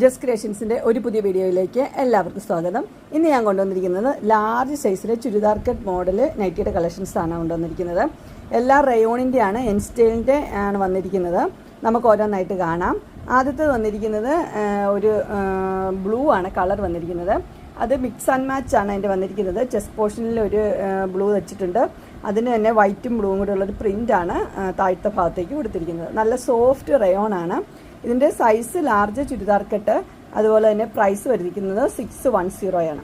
Just ക്രിയേഷൻസിൻ്റെ ഒരു പുതിയ വീഡിയോയിലേക്ക് എല്ലാവർക്കും സ്വാഗതം. ഇന്ന് ഞാൻ കൊണ്ടുവന്നിരിക്കുന്നത് ലാർജ് സൈസിലെ ചുരിദാർ കട്ട് മോഡൽ നൈറ്റിയുടെ കളക്ഷൻസാണ് കൊണ്ടുവന്നിരിക്കുന്നത്. എല്ലാ റയോണിൻ്റെയാണ്, എൻ സ്റ്റൈലിൻ്റെ ആണ് വന്നിരിക്കുന്നത്. നമുക്ക് ഓരോന്നായിട്ട് കാണാം. ആദ്യത്തെ വന്നിരിക്കുന്നത് ഒരു ബ്ലൂ ആണ് കളർ വന്നിരിക്കുന്നത്. അത് മിക്സ് ആൻഡ് മാച്ച് ആണ് അതിൻ്റെ വന്നിരിക്കുന്നത്. ചെസ്റ്റ് പോർഷനിൽ ഒരു ബ്ലൂ വെച്ചിട്ടുണ്ട്. അതിന് തന്നെ വൈറ്റും ബ്ലൂവും കൂടെ ഉള്ളൊരു പ്രിൻ്റാണ് താഴത്തെ ഭാഗത്തേക്ക് കൊടുത്തിരിക്കുന്നത്. നല്ല സോഫ്റ്റ് റയോൺ ആണ്. ഇതിൻ്റെ സൈസ് ലാർജ് ചുരിദാർ കട്ട്. അതുപോലെ തന്നെ പ്രൈസ് വരുന്നത് 610 ആണ്.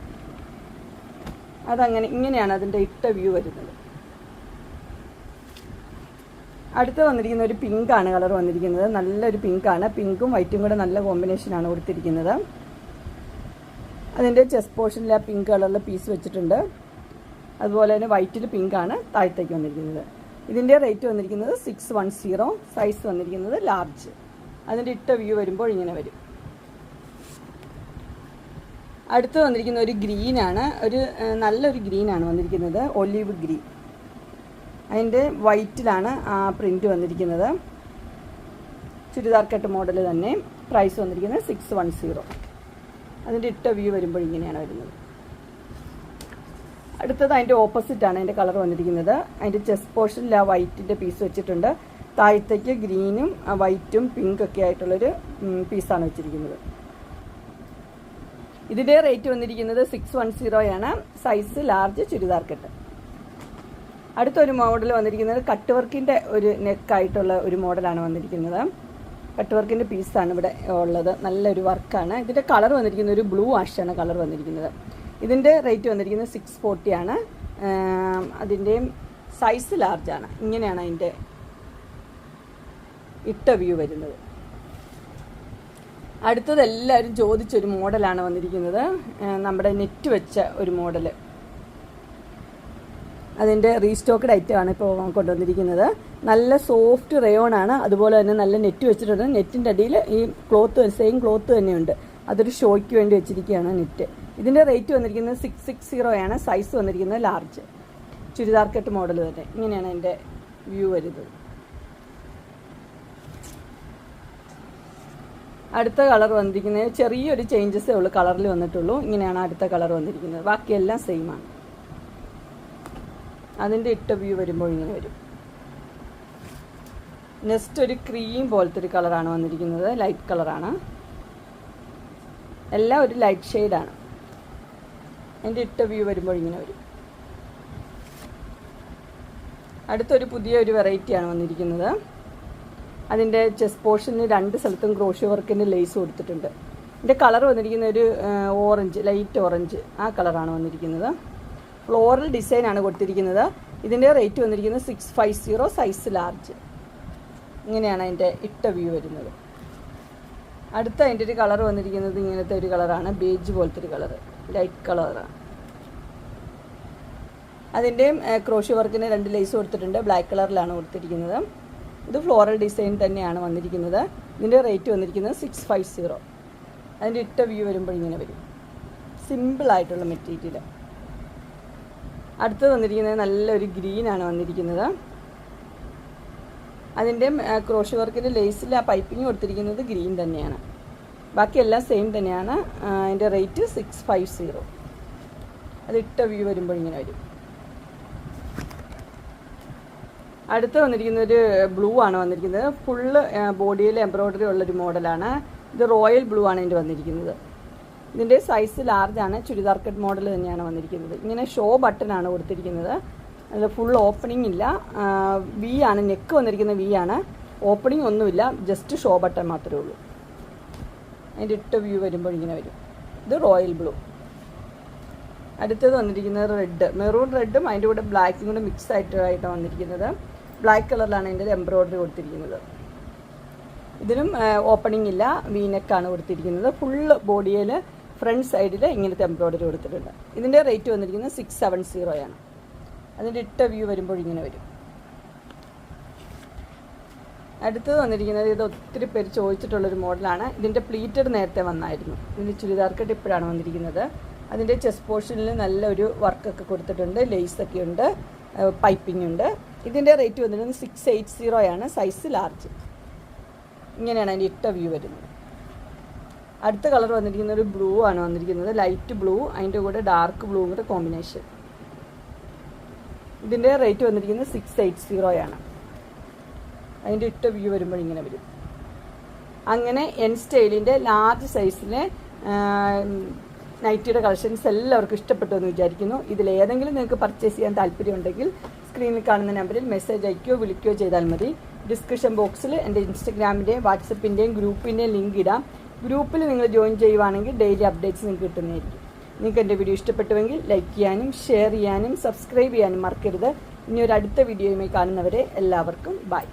ഇങ്ങനെയാണ് അതിൻ്റെ ഇട്ട വ്യൂ വരുന്നത്. അടുത്ത് വന്നിരിക്കുന്ന ഒരു പിങ്കാണ് കളർ വന്നിരിക്കുന്നത്. നല്ലൊരു പിങ്കാണ്. പിങ്കും വൈറ്റും കൂടെ നല്ല കോമ്പിനേഷനാണ് കൊടുത്തിരിക്കുന്നത്. അതിൻ്റെ ചെസ്റ്റ് പോർഷനിൽ ആ പിങ്ക് കളറിൽ പീസ് വെച്ചിട്ടുണ്ട്. അതുപോലെ തന്നെ വൈറ്റിൽ പിങ്കാണ് താഴത്തേക്ക് വന്നിരിക്കുന്നത്. ഇതിൻ്റെ റേറ്റ് വന്നിരിക്കുന്നത് 610. സൈസ് വന്നിരിക്കുന്നത് ലാർജ്. അതിൻ്റെ ഇട്ട വ്യൂ വരുമ്പോൾ ഇങ്ങനെ വരും. അടുത്ത് വന്നിരിക്കുന്ന ഒരു ഗ്രീനാണ്. നല്ലൊരു ഗ്രീനാണ് വന്നിരിക്കുന്നത്. Olive green. അതിൻ്റെ വൈറ്റിലാണ് ആ പ്രിൻ്റ് വന്നിരിക്കുന്നത്. ചുരിദാർ കട്ട് മോഡൽ തന്നെ. പ്രൈസ് വന്നിരിക്കുന്നത് 610. അതിൻ്റെ ഇട്ട വ്യൂ വരുമ്പോൾ ഇങ്ങനെയാണ് വരുന്നത്. അടുത്തത് അതിൻ്റെ ഓപ്പോസിറ്റാണ് അതിൻ്റെ കളർ വന്നിരിക്കുന്നത്. അതിൻ്റെ ചെസ്റ്റ് പോർഷനിൽ ആ വൈറ്റിൻ്റെ പീസ് വെച്ചിട്ടുണ്ട്. താഴത്തേക്ക് ഗ്രീനും വൈറ്റും പിങ്കൊക്കെ ആയിട്ടുള്ളൊരു പീസാണ് വെച്ചിരിക്കുന്നത്. ഇതിൻ്റെ റേറ്റ് വന്നിരിക്കുന്നത് 610 ആണ്. Size large churidar cut. അടുത്തൊരു മോഡൽ വന്നിരിക്കുന്നത് കട്ട് വർക്കിൻ്റെ ഒരു നെക്കായിട്ടുള്ള ഒരു മോഡലാണ് വന്നിരിക്കുന്നത്. കട്ട് വർക്കിൻ്റെ പീസാണ് ഇവിടെ ഉള്ളത്. നല്ലൊരു വർക്കാണ്. ഇതിൻ്റെ കളർ വന്നിരിക്കുന്നത് ഒരു ബ്ലൂ ആഷാണ് കളർ വന്നിരിക്കുന്നത്. ഇതിൻ്റെ റേറ്റ് വന്നിരിക്കുന്നത് 640 ആണ്. അതിൻ്റെയും സൈസ് ലാർജാണ്. ഇങ്ങനെയാണ് അതിൻ്റെ ഇട്ട വ്യൂ വരുന്നത്. അടുത്തത് എല്ലാവരും ചോദിച്ചൊരു മോഡലാണ് വന്നിരിക്കുന്നത്. നമ്മുടെ നെറ്റ് വെച്ച ഒരു മോഡൽ. അതിൻ്റെ റീസ്റ്റോക്ക്ഡ് ഐറ്റമാണ് ഇപ്പോൾ കൊണ്ടുവന്നിരിക്കുന്നത്. നല്ല സോഫ്റ്റ് റയോൺ ആണ്. അതുപോലെ തന്നെ നല്ല നെറ്റ് വെച്ചിട്ടുണ്ട്. നെറ്റിൻ്റെ അടിയിൽ ഈ സെയിം ക്ലോത്ത് തന്നെയുണ്ട്. അതൊരു ഷോയ്ക്ക് വേണ്ടി വെച്ചിരിക്കുകയാണ് നെറ്റ്. ഇതിൻ്റെ റേറ്റ് വന്നിരിക്കുന്നത് 660 ആണ്. സൈസ് വന്നിരിക്കുന്നത് ലാർജ്. ചുരിദാർ കട്ട് മോഡൽ തന്നെ. ഇങ്ങനെയാണ് അതിൻ്റെ വ്യൂ വരുന്നത്. അടുത്ത കളർ വന്നിരിക്കുന്നത് ചെറിയൊരു ചേഞ്ചസേ ഉള്ളൂ കളറിൽ വന്നിട്ടുള്ളൂ. ഇങ്ങനെയാണ് അടുത്ത കളർ വന്നിരിക്കുന്നത്. ബാക്കിയെല്ലാം സെയിം ആണ്. അതിൻ്റെ ഇട്ട വ്യൂ വരുമ്പോൾ ഇങ്ങനെ വരും. നെക്സ്റ്റ് ഒരു ക്രീം പോലത്തെ ഒരു കളറാണ് വന്നിരിക്കുന്നത്. ലൈറ്റ് കളറാണ്. എല്ലാം ഒരു ലൈറ്റ് ഷെയ്ഡാണ്. അതിൻ്റെ ഇട്ട വ്യൂ വരുമ്പോൾ ഇങ്ങനെ വരും. അടുത്തൊരു പുതിയൊരു വെറൈറ്റിയാണ് വന്നിരിക്കുന്നത്. അതിൻ്റെ ചെസ്റ്റ് പോർഷന് 2 സ്ഥലത്തും ക്രോഷ്യോ വർക്കിൻ്റെ ലേസ് കൊടുത്തിട്ടുണ്ട്. ഇതിൻ്റെ കളർ വന്നിരിക്കുന്ന ഒരു ഓറഞ്ച്, ലൈറ്റ് ഓറഞ്ച്, ആ കളറാണ് വന്നിരിക്കുന്നത്. ഫ്ലോറൽ ഡിസൈനാണ് കൊടുത്തിരിക്കുന്നത്. ഇതിൻ്റെ റേറ്റ് വന്നിരിക്കുന്നത് 650. Size large. ഇങ്ങനെയാണ് അതിൻ്റെ ഇട്ട വ്യൂ വരുന്നത്. അടുത്ത അതിൻ്റെ ഒരു കളർ വന്നിരിക്കുന്നത് ഇങ്ങനത്തെ ഒരു കളറാണ്. ബേജ് പോലത്തെ ഒരു കളർ, ലൈറ്റ് കളറാണ്. അതിൻ്റെയും ക്രോഷ്യോ വർക്കിന് 2 ലേസ് കൊടുത്തിട്ടുണ്ട്. ബ്ലാക്ക് കളറിലാണ് കൊടുത്തിരിക്കുന്നത്. ഇത് ഫ്ലോറൽ ഡിസൈൻ തന്നെയാണ് വന്നിരിക്കുന്നത്. ഇതിൻ്റെ റേറ്റ് വന്നിരിക്കുന്നത് 650. അതിൻ്റെ ഇട്ട വ്യൂ വരുമ്പോൾ ഇങ്ങനെ വരും. സിമ്പിളായിട്ടുള്ള മെറ്റീരിയൽ. അടുത്ത് വന്നിരിക്കുന്നത് നല്ലൊരു ഗ്രീനാണ് വന്നിരിക്കുന്നത്. അതിൻ്റെ ക്രോഷ്യോ വർക്കിൻ്റെ ലേസിൽ ആ പൈപ്പിംഗ് കൊടുത്തിരിക്കുന്നത് ഗ്രീൻ തന്നെയാണ്. ബാക്കിയെല്ലാം സെയിം തന്നെയാണ്. അതിൻ്റെ റേറ്റ് 650. അത് ഇട്ട വ്യൂ വരുമ്പോൾ ഇങ്ങനെ വരും. അടുത്ത് വന്നിരിക്കുന്ന ഒരു ബ്ലൂ ആണ് വന്നിരിക്കുന്നത്. ഫുള്ള് ബോഡിയിൽ എംബ്രോയ്ഡറി ഉള്ളൊരു മോഡലാണ്. ഇത് റോയൽ ബ്ലൂ ആണ് ഇതിൻ്റെ വന്നിരിക്കുന്നത്. ഇതിൻ്റെ സൈസ് ലാർജാണ്. ചുരിദാർ കട്ട് മോഡൽ തന്നെയാണ് വന്നിരിക്കുന്നത്. ഇങ്ങനെ ഷോ ബട്ടനാണ് കൊടുത്തിരിക്കുന്നത്. അത് ഫുൾ ഓപ്പണിംഗ് ഇല്ല. വി ആണ് നെക്ക് വന്നിരിക്കുന്നത്. വി ആണ്. ഓപ്പണിംഗ് ഒന്നുമില്ല. ജസ്റ്റ് ഷോ ബട്ടൺ മാത്രമേ ഉള്ളൂ. അതിൻ്റെ ഇട്ട വ്യൂ വരുമ്പോൾ ഇങ്ങനെ വരും. ഇത് റോയൽ ബ്ലൂ. അടുത്തത് വന്നിരിക്കുന്നത് റെഡ്, മെറൂൺ റെഡും അതിൻ്റെ കൂടെ ബ്ലാക്കും കൂടെ മിക്സ് ആയിട്ടാണ് വന്നിരിക്കുന്നത്. ബ്ലാക്ക് കളറിലാണ് ഇതിൻ്റെ എംബ്രോയ്ഡറി കൊടുത്തിരിക്കുന്നത്. ഇതിനും ഓപ്പണിംഗ് ഇല്ല. വീനെക്കാണ് കൊടുത്തിരിക്കുന്നത്. ഫുള്ള് ബോഡിയിൽ ഫ്രണ്ട് സൈഡിൽ ഇങ്ങനത്തെ എംബ്രോയ്ഡറി കൊടുത്തിട്ടുണ്ട്. ഇതിൻ്റെ റേറ്റ് വന്നിരിക്കുന്നത് 670 ആണ്. അതിൻ്റെ ഇട്ട വ്യൂ വരുമ്പോൾ ഇങ്ങനെ വരും. അടുത്തത് വന്നിരിക്കുന്നത് ഇത് ഒത്തിരി പേര് ചോദിച്ചിട്ടുള്ളൊരു മോഡലാണ്. ഇതിൻ്റെ പ്ലീറ്റഡ് നേരത്തെ വന്നായിരുന്നു. ഇതിൻ്റെ ചുരിദാർ കട്ട് ഇപ്പോഴാണ് വന്നിരിക്കുന്നത്. അതിൻ്റെ ചെസ്റ്റ് പോർഷനിൽ നല്ലൊരു വർക്കൊക്കെ കൊടുത്തിട്ടുണ്ട്. ലേസൊക്കെ ഉണ്ട്. പൈപ്പിംഗ് ഉണ്ട്. ഇതിൻ്റെ റേറ്റ് വന്നിരുന്നത് 680 ആണ്. Size large. ഇങ്ങനെയാണ് അതിൻ്റെ ഇട്ട വ്യൂ വരുന്നത്. അടുത്ത കളർ വന്നിരിക്കുന്ന ഒരു ബ്ലൂ ആണ് വന്നിരിക്കുന്നത്, ലൈറ്റ് ബ്ലൂ, അതിൻ്റെ കൂടെ ഡാർക്ക് ബ്ലൂ കൂടെ കോമ്പിനേഷൻ. ഇതിൻ്റെ റേറ്റ് വന്നിരിക്കുന്നത് 680 ആണ്. അതിൻ്റെ ഇട്ട വ്യൂ വരുമ്പോൾ ഇങ്ങനെ വരും. അങ്ങനെ എൻ സ്റ്റൈലിൻ്റെ ലാർജ് സൈസിലെ നൈറ്റിയുടെ കളക്ഷൻസ് എല്ലാവർക്കും ഇഷ്ടപ്പെട്ടു എന്ന് വിചാരിക്കുന്നു. ഇതിലേതെങ്കിലും നിങ്ങൾക്ക് പർച്ചേസ് ചെയ്യാൻ താല്പര്യമുണ്ടെങ്കിൽ സ്ക്രീനിൽ കാണുന്ന നമ്പറിൽ മെസ്സേജ് അയക്കുകയോ വിളിക്കുകയോ ചെയ്താൽ മതി. ഡിസ്ക്രിപ്ഷൻ ബോക്സിൽ എൻ്റെ ഇൻസ്റ്റഗ്രാമിൻ്റെയും വാട്സപ്പിൻ്റെയും ഗ്രൂപ്പിൻ്റെയും ലിങ്ക് ഇടാം. ഗ്രൂപ്പിൽ നിങ്ങൾ ജോയിൻ ചെയ്യുവാണെങ്കിൽ ഡെയിലി അപ്ഡേറ്റ്സ് നിങ്ങൾക്ക് കിട്ടുന്നതായിരിക്കും. നിങ്ങൾക്ക് എൻ്റെ വീഡിയോ ഇഷ്ടപ്പെട്ടുവെങ്കിൽ ലൈക്ക് ചെയ്യാനും ഷെയർ ചെയ്യാനും സബ്സ്ക്രൈബ് ചെയ്യാനും മറക്കരുത്. ഇനി ഒരു അടുത്ത വീഡിയോയുമായി കാണുന്നവരെ എല്ലാവർക്കും ബൈ.